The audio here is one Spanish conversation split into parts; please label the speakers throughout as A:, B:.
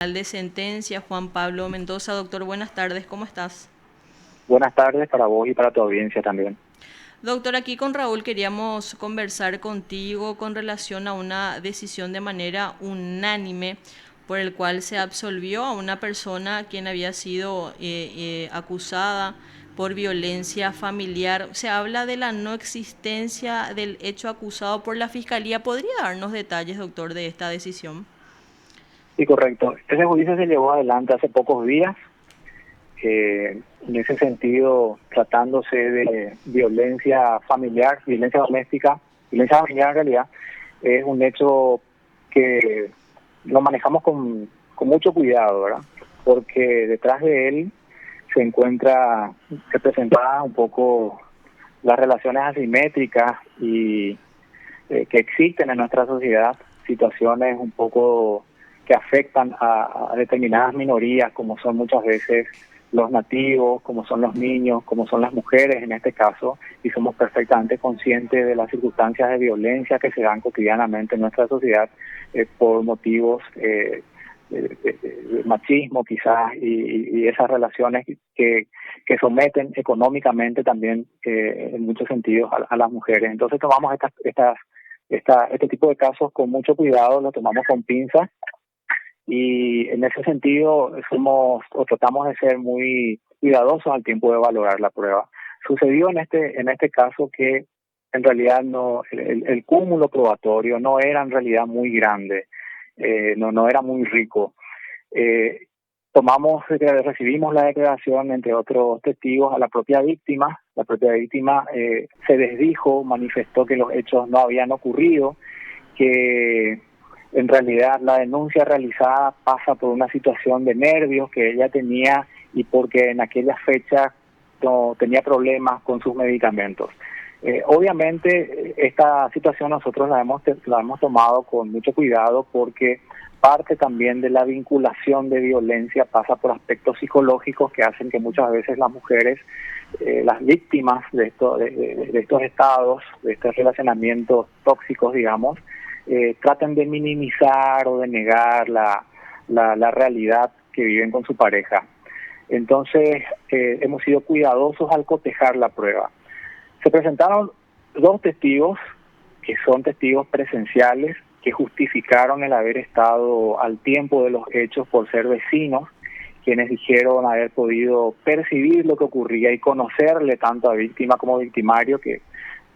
A: De sentencia, Juan Pablo Mendoza. Doctor, buenas tardes, ¿cómo estás?
B: Buenas tardes para vos y para tu audiencia también.
A: Doctor, aquí con Raúl queríamos conversar contigo con relación a una decisión de manera unánime por el cual se absolvió a una persona quien había sido acusada por violencia familiar. Se habla de la no existencia del hecho acusado por la Fiscalía. ¿Podría darnos detalles, doctor, de esta decisión?
B: Sí, correcto. Ese juicio se llevó adelante hace pocos días. En ese sentido, tratándose de violencia doméstica, violencia familiar en realidad, es un hecho que lo manejamos con mucho cuidado, ¿verdad? Porque detrás de él se encuentra representada un poco las relaciones asimétricas y que existen en nuestra sociedad, situaciones un poco que afectan a determinadas minorías, como son muchas veces los nativos, como son los niños, como son las mujeres en este caso, y somos perfectamente conscientes de las circunstancias de violencia que se dan cotidianamente en nuestra sociedad por motivos de machismo quizás y esas relaciones que someten económicamente también en muchos sentidos a las mujeres. Entonces tomamos este tipo de casos con mucho cuidado, lo tomamos con pinzas y en ese sentido tratamos de ser muy cuidadosos al tiempo de valorar la prueba. Sucedió en este caso que en realidad el cúmulo probatorio no era en realidad muy grande, no era muy rico. Eh, recibimos la declaración, entre otros testigos, a la propia víctima. La propia víctima se desdijo, manifestó que los hechos no habían ocurrido, que en realidad la denuncia realizada pasa por una situación de nervios que ella tenía y porque en aquella fecha no tenía problemas con sus medicamentos. Obviamente esta situación nosotros la hemos tomado con mucho cuidado porque parte también de la vinculación de violencia pasa por aspectos psicológicos que hacen que muchas veces las mujeres, las víctimas de estos estados, de estos relacionamientos tóxicos, digamos, traten de minimizar o de negar la realidad que viven con su pareja. Entonces, hemos sido cuidadosos al cotejar la prueba. Se presentaron dos testigos que son testigos presenciales que justificaron el haber estado al tiempo de los hechos por ser vecinos, quienes dijeron haber podido percibir lo que ocurría y conocerle tanto a víctima como victimario, que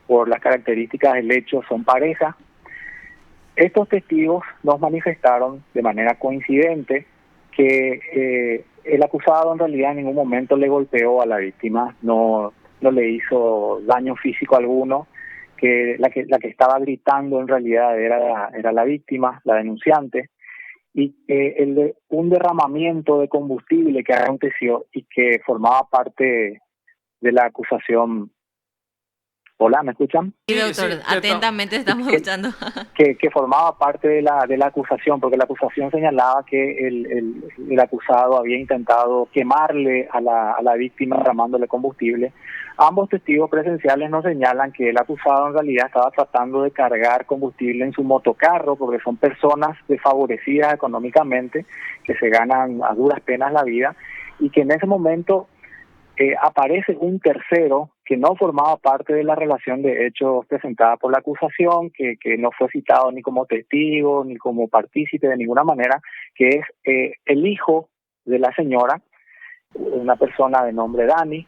B: por las características del hecho son pareja. Estos testigos nos manifestaron de manera coincidente que el acusado en realidad en ningún momento le golpeó a la víctima, no le hizo daño físico alguno, que la que estaba gritando en realidad era la víctima, la denunciante, y un derramamiento de combustible que aconteció y que formaba parte de la acusación. Hola, ¿me escuchan?
A: Sí,
C: Sí,
A: doctor,
C: sí,
A: atentamente estamos
B: Que,
A: escuchando.
B: que formaba parte de la acusación, porque la acusación señalaba que el acusado había intentado quemarle a la víctima derramándole combustible. Ambos testigos presenciales nos señalan que el acusado en realidad estaba tratando de cargar combustible en su motocarro, porque son personas desfavorecidas económicamente, que se ganan a duras penas la vida, y que en ese momento aparece un tercero que no formaba parte de la relación de hechos presentada por la acusación, que no fue citado ni como testigo ni como partícipe de ninguna manera, que es el hijo de la señora, una persona de nombre Dani,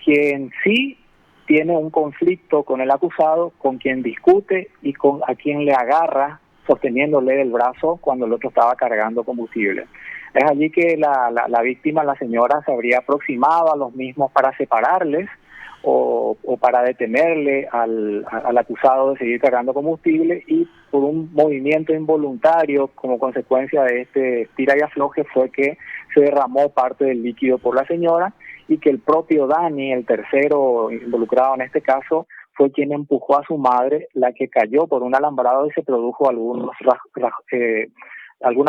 B: quien sí tiene un conflicto con el acusado, con quien discute y a quien le agarra sosteniéndole del brazo cuando el otro estaba cargando combustible. Es allí que la víctima, la señora, se habría aproximado a los mismos para separarles o para detenerle al acusado de seguir cargando combustible, y por un movimiento involuntario como consecuencia de este tira y afloje fue que se derramó parte del líquido por la señora y que el propio Dani, el tercero involucrado en este caso, fue quien empujó a su madre, la que cayó por un alambrado y se produjo algunas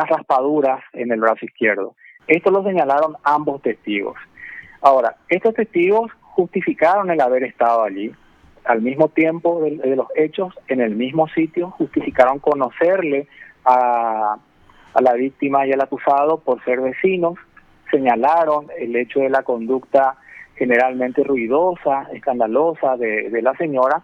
B: raspaduras en el brazo izquierdo. Esto lo señalaron ambos testigos. Ahora, estos testigos justificaron el haber estado allí al mismo tiempo de los hechos, en el mismo sitio, justificaron conocerle a a la víctima y al acusado por ser vecinos, señalaron el hecho de la conducta generalmente ruidosa, escandalosa de la señora.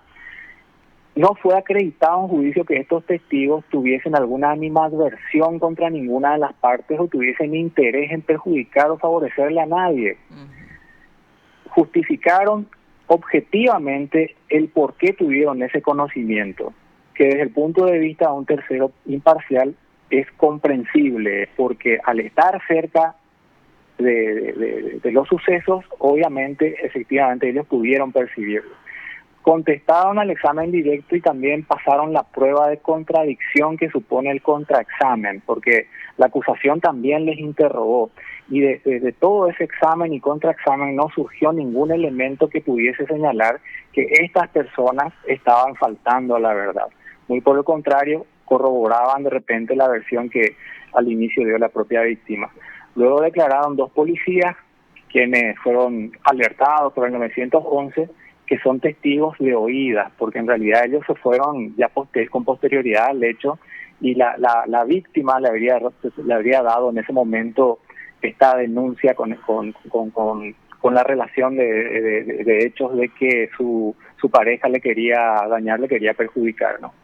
B: No fue acreditado en juicio que estos testigos tuviesen alguna animadversión contra ninguna de las partes o tuviesen interés en perjudicar o favorecerle a nadie. Justificaron objetivamente el por qué tuvieron ese conocimiento, que desde el punto de vista de un tercero imparcial es comprensible, porque al estar cerca de los sucesos, obviamente, efectivamente, ellos pudieron percibirlo. Contestaron al examen directo y también pasaron la prueba de contradicción que supone el contraexamen, porque la acusación también les interrogó. Y de todo ese examen y contraexamen no surgió ningún elemento que pudiese señalar que estas personas estaban faltando a la verdad. Muy por el contrario, corroboraban de repente la versión que al inicio dio la propia víctima. Luego declararon 2 policías, quienes fueron alertados por el 911, que son testigos de oídas, porque en realidad ellos se fueron ya con posterioridad al hecho, y la víctima le habría dado en ese momento esta denuncia con la relación de hechos de que su pareja le quería dañar, le quería perjudicar, ¿no?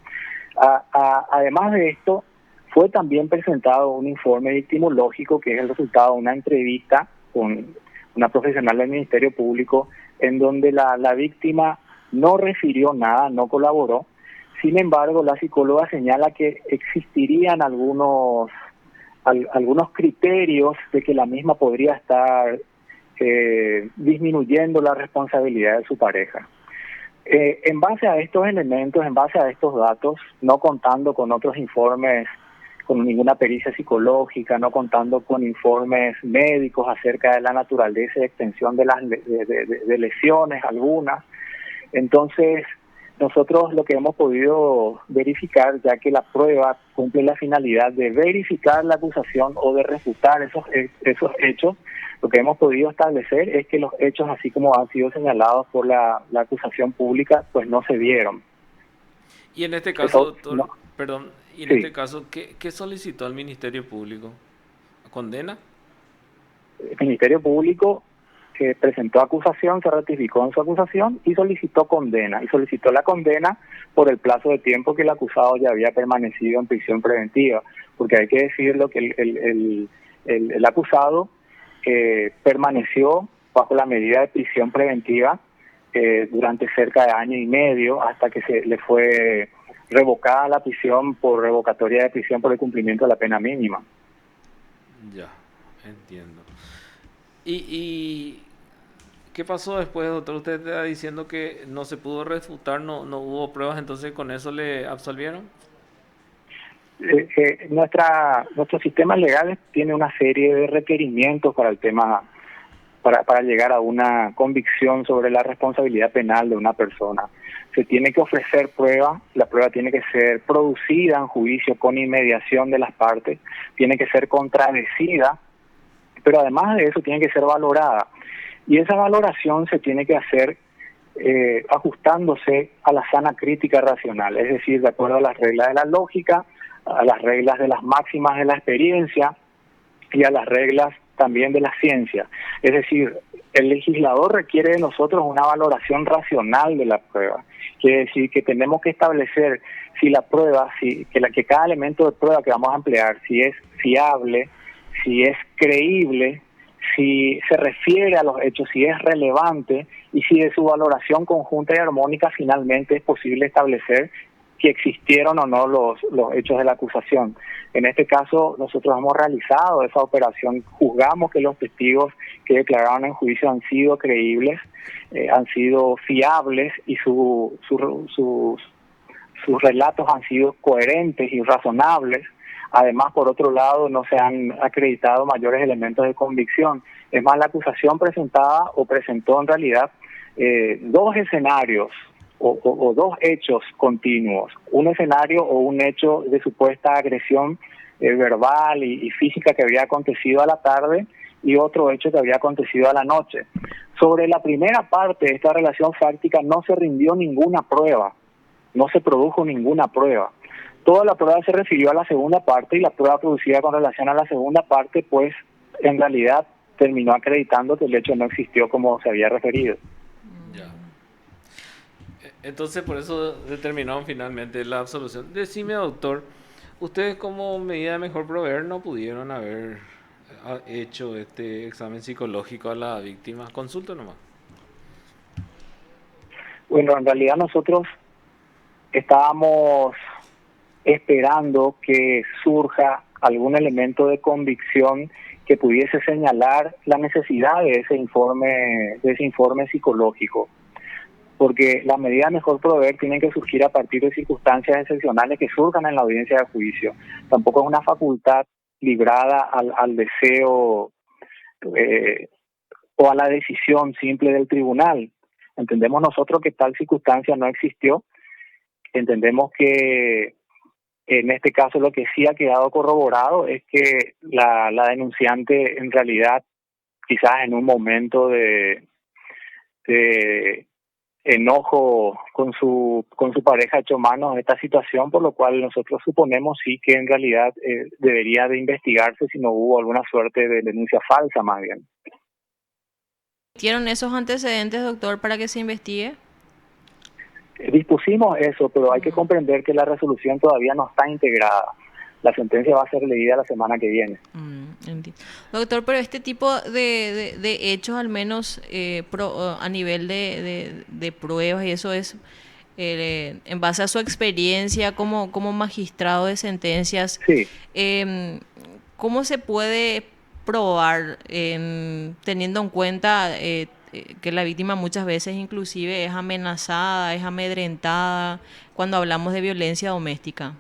B: Además de esto, fue también presentado un informe victimológico, que es el resultado de una entrevista con una profesional del Ministerio Público, en donde la víctima no refirió nada, no colaboró. Sin embargo, la psicóloga señala que existirían algunos criterios de que la misma podría estar disminuyendo la responsabilidad de su pareja. En base a estos elementos, en base a estos datos, no contando con otros informes, con ninguna pericia psicológica, no contando con informes médicos acerca de la naturaleza y extensión de las de lesiones algunas. Entonces, nosotros lo que hemos podido verificar, ya que la prueba cumple la finalidad de verificar la acusación o de refutar esos hechos, lo que hemos podido establecer es que los hechos, así como han sido señalados por la acusación pública, pues no se dieron.
C: Y en este caso, doctor,
B: no.
C: perdón, y en
B: Sí.
C: este caso, ¿qué solicitó el Ministerio Público? ¿Condena?
B: El Ministerio Público presentó acusación, se ratificó en su acusación y solicitó condena. Y solicitó la condena por el plazo de tiempo que el acusado ya había permanecido en prisión preventiva. Porque hay que decirlo que el acusado permaneció bajo la medida de prisión preventiva durante cerca de año y medio, hasta que se le fue revocada la prisión por revocatoria de prisión por el cumplimiento de la pena mínima.
C: Ya, entiendo. ¿Y qué pasó después, doctor? Usted está diciendo que no se pudo refutar, no hubo pruebas, entonces ¿con eso le absolvieron?
B: Nuestro sistema legal tiene una serie de requerimientos para el tema, para llegar a una convicción sobre la responsabilidad penal de una persona. Se tiene que ofrecer prueba, la prueba tiene que ser producida en juicio con inmediación de las partes, tiene que ser contradecida, pero además de eso tiene que ser valorada. Y esa valoración se tiene que hacer ajustándose a la sana crítica racional, es decir, de acuerdo a las reglas de la lógica, a las reglas de las máximas de la experiencia y a las reglas también de la ciencia. Es decir, el legislador requiere de nosotros una valoración racional de la prueba. Quiere decir que tenemos que establecer si la prueba, que cada elemento de prueba que vamos a emplear, si es fiable, si es creíble, si se refiere a los hechos, si es relevante y si de su valoración conjunta y armónica finalmente es posible establecer si existieron o no los hechos de la acusación. En este caso, nosotros hemos realizado esa operación, juzgamos que los testigos que declararon en juicio han sido creíbles, han sido fiables y sus relatos han sido coherentes y razonables. Además, por otro lado, no se han acreditado mayores elementos de convicción. Es más, la acusación presentó en realidad 2 escenarios o 2 hechos continuos. Un escenario o un hecho de supuesta agresión verbal y física que había acontecido a la tarde y otro hecho que había acontecido a la noche. Sobre la primera parte de esta relación fáctica no se rindió ninguna prueba, no se produjo ninguna prueba. toda la prueba se refirió a la segunda parte y la prueba producida con relación a la segunda parte, pues en realidad terminó acreditando que el hecho no existió como se había referido.
C: Ya. Entonces, por eso determinaron finalmente la absolución. Decime, doctor, ustedes como medida de mejor proveer no pudieron haber hecho este examen psicológico a la víctima. Consulta nomás.
B: Bueno, en realidad nosotros estábamos esperando que surja algún elemento de convicción que pudiese señalar la necesidad de ese informe psicológico, porque las medidas mejor proveer tienen que surgir a partir de circunstancias excepcionales que surjan en la audiencia de juicio. Tampoco es una facultad librada al deseo o a la decisión simple del tribunal. Entendemos nosotros que tal circunstancia no existió. Entendemos que en este caso lo que sí ha quedado corroborado es que la denunciante en realidad, quizás en un momento de enojo con su pareja, echó mano a esta situación, por lo cual nosotros suponemos sí que en realidad debería de investigarse si no hubo alguna suerte de denuncia falsa más bien.
A: ¿Tienen esos antecedentes, doctor, para que se investigue?
B: Dispusimos eso, pero hay que comprender que la resolución todavía no está integrada. La sentencia va a ser leída la semana que viene.
A: Doctor, pero este tipo de hechos, al menos a nivel de pruebas, y eso es en base a su experiencia como magistrado de sentencias,
B: Sí.
A: ¿Cómo se puede probar, teniendo en cuenta que la víctima muchas veces inclusive es amenazada, es amedrentada, cuando hablamos de violencia doméstica?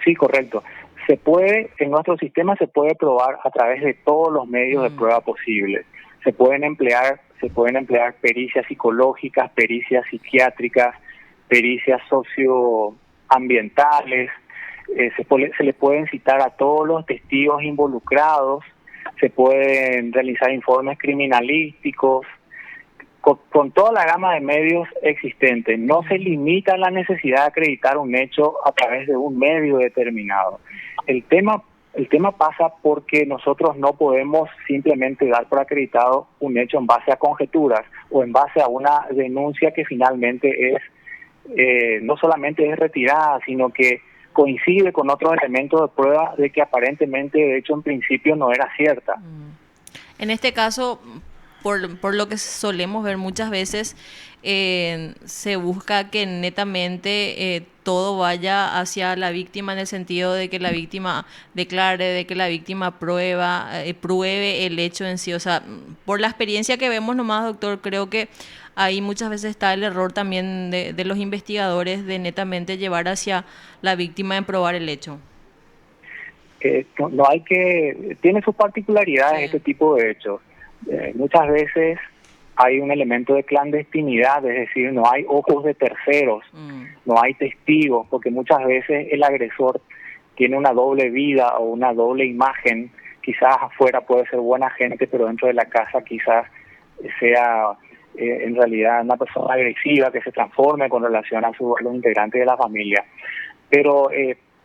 B: Sí, correcto. Se puede, en nuestro sistema se puede probar a través de todos los medios de prueba posibles. Se pueden emplear pericias psicológicas, pericias psiquiátricas, pericias socioambientales, se le pueden citar a todos los testigos involucrados, se pueden realizar informes criminalísticos, con toda la gama de medios existentes. No se limita la necesidad de acreditar un hecho a través de un medio determinado. El tema pasa porque nosotros no podemos simplemente dar por acreditado un hecho en base a conjeturas o en base a una denuncia que finalmente es no solamente es retirada, sino que coincide con otros elementos de prueba de que aparentemente, de hecho, en principio no era cierta.
A: En este caso, por lo que solemos ver muchas veces, se busca que netamente todo vaya hacia la víctima, en el sentido de que la víctima declare, de que la víctima pruebe el hecho en sí. O sea, por la experiencia que vemos nomás, doctor, creo que ahí muchas veces está el error también de los investigadores de netamente llevar hacia la víctima en probar el hecho.
B: No hay que, tiene sus particularidades este tipo de hechos. Muchas veces hay un elemento de clandestinidad, es decir, no hay ojos de terceros, no hay testigos, porque muchas veces el agresor tiene una doble vida o una doble imagen. Quizás afuera puede ser buena gente, pero dentro de la casa quizás sea en realidad una persona agresiva que se transforme con relación a los integrantes de la familia. Pero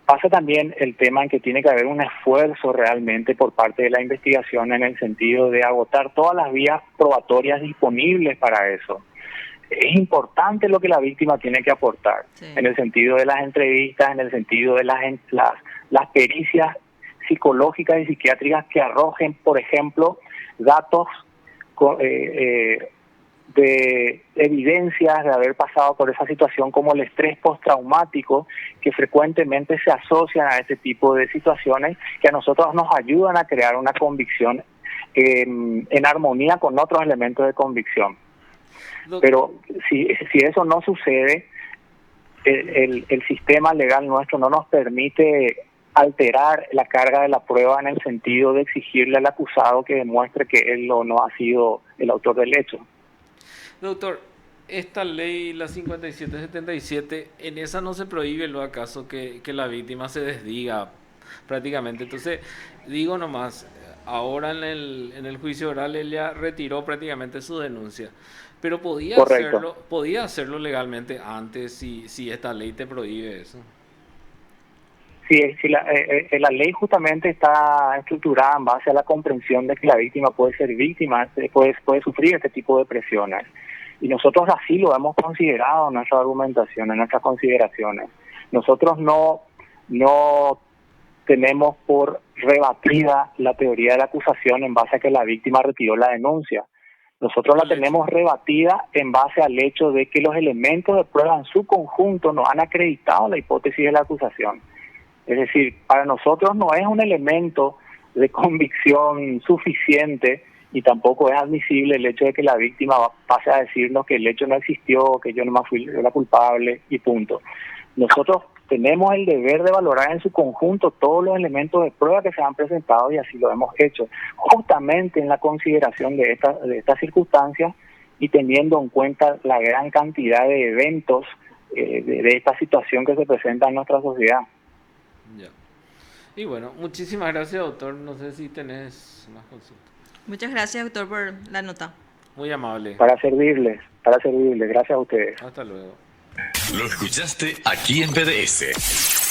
B: pasa también el tema en que tiene que haber un esfuerzo realmente por parte de la investigación en el sentido de agotar todas las vías probatorias disponibles para eso. Es importante lo que la víctima tiene que aportar, en el sentido de las entrevistas, en el sentido de las pericias psicológicas y psiquiátricas que arrojen, por ejemplo, datos de evidencias de haber pasado por esa situación, como el estrés postraumático, que frecuentemente se asocian a este tipo de situaciones, que a nosotros nos ayudan a crear una convicción en armonía con otros elementos de convicción. Pero si eso no sucede, el sistema legal nuestro no nos permite alterar la carga de la prueba en el sentido de exigirle al acusado que demuestre que él no ha sido el autor del hecho.
C: Doctor, esta ley, la 5777, en esa no se prohíbe lo acaso que la víctima se desdiga prácticamente. Entonces, digo nomás, ahora en el juicio oral él ya retiró prácticamente su denuncia, pero podía hacerlo legalmente antes si esta ley te prohíbe eso.
B: Sí, la ley justamente está estructurada en base a la comprensión de que la víctima puede ser víctima, puede sufrir este tipo de presiones. Y nosotros así lo hemos considerado en nuestra argumentación, en nuestras consideraciones. Nosotros no tenemos por rebatida la teoría de la acusación en base a que la víctima retiró la denuncia. Nosotros la tenemos rebatida en base al hecho de que los elementos de prueba en su conjunto nos han acreditado la hipótesis de la acusación. Es decir, para nosotros no es un elemento de convicción suficiente y tampoco es admisible el hecho de que la víctima pase a decirnos que el hecho no existió, que yo nomás fui la culpable y punto. Nosotros tenemos el deber de valorar en su conjunto todos los elementos de prueba que se han presentado y así lo hemos hecho, justamente en la consideración de estas circunstancias y teniendo en cuenta la gran cantidad de eventos de esta situación que se presenta en nuestra sociedad.
C: Ya. Y bueno, muchísimas gracias, doctor. No sé si tenés más consultas.
A: Muchas gracias, doctor, por la nota.
C: Muy amable.
B: Para servirles. Gracias a ustedes.
C: Hasta luego.
D: Lo escuchaste aquí en PDS.